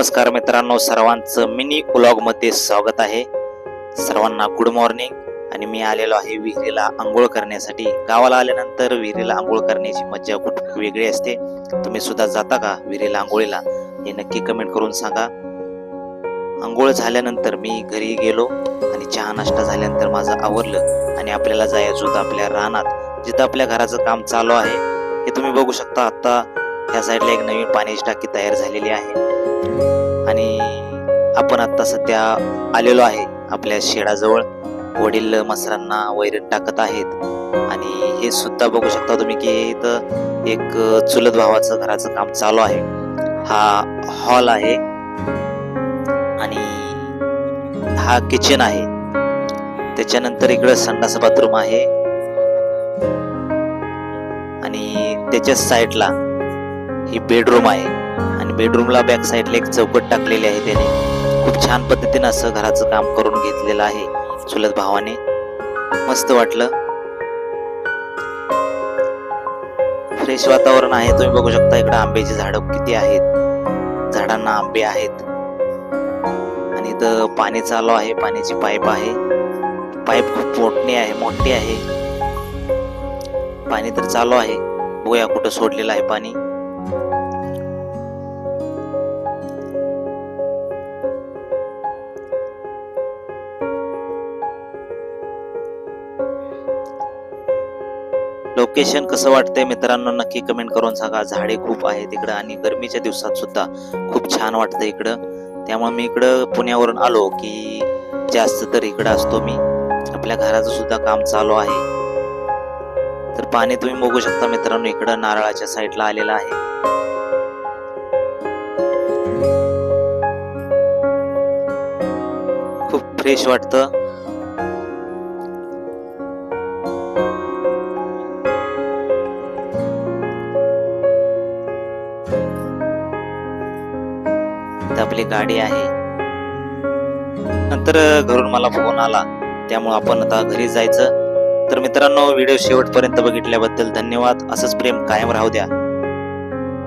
नमस्कार मित्रांनो, सर्वांचं मिनी व्लॉग मध्ये स्वागत आहे. सर्वांना गुड मॉर्निंग. आणि मी आलेलो आहे विहिरीला आंघोळ करण्यासाठी. गावाला आल्यानंतर विहिरीला आंघोळ करण्याची मजा खूप वेगळी असते. तुम्ही सुद्धा जाता का विहिरीला आंघोळीला हे नक्की कमेंट करून सांगा. आंघोळ झाल्यानंतर मी घरी गेलो आणि चहा नाश्ता झाल्यानंतर माझं आवरलं आणि आपल्याला जायचं होतं आपल्या रानात, जिथं आपल्या घराचं काम चालू आहे. हे तुम्ही बघू शकता. आता या साईडला एक नवीन पाण्याची टाकी तयार झालेली आहे आणि आपण आता सध्या आलेलो आहे आपल्या शेडाजवळ. वडील मसरांना वैरण टाकत आहेत आणि हे सुद्धा बघू शकता तुम्ही की इथं एक चुलत भावाचं घराचं काम चालू आहे. हा हॉल आहे आणि हा किचन आहे. त्याच्यानंतर इकडं संडास बाथरूम आहे आणि त्याच्या साईडला ही बेडरूम आहे आणि बेडरूमला बॅक साईडला एक चौकट टाकलेली आहे. त्याने खूप छान पद्धतीने असं घराचं काम करून घेतलेलं आहे चुलत भावाने. मस्त वाटलं. फ्रेश वातावरण आहे. तुम्ही बघू शकता इकडे आंब्याची झाडं किती आहेत. झाडांना आंबे आहेत आणि इथं पाणी चालू आहे. पाण्याची पाईप आहे. पाईप खूप मोठी आहे. पाणी तर चालू आहे. बघूया कुठं सोडलेलं आहे पाणी. लोकेशन कसं वाटतंय मित्रांनो नक्की कमेंट करून सांगा. झाडे खूप आहेत इकडं आणि गरमीच्या दिवसात सुद्धा खूप छान वाटतं इकडं. त्यामुळे मी इकडं पुण्यावरून आलो की जास्त तर इकडं असतो मी. आपल्या घराचं सुद्धा काम चालू आहे. तर पाणी तुम्ही बघू शकता मित्रांनो इकडं नारळाच्या साईडला आलेलं आहे. खूप फ्रेश वाटतं. आपली गाडी आहे. नंतर घरून मला फोन आला, त्यामुळे आपण आता घरी जायचं. तर मित्रांनो व्हिडिओ शेवटपर्यंत बघितल्याबद्दल धन्यवाद. असंच प्रेम कायम राहू द्या.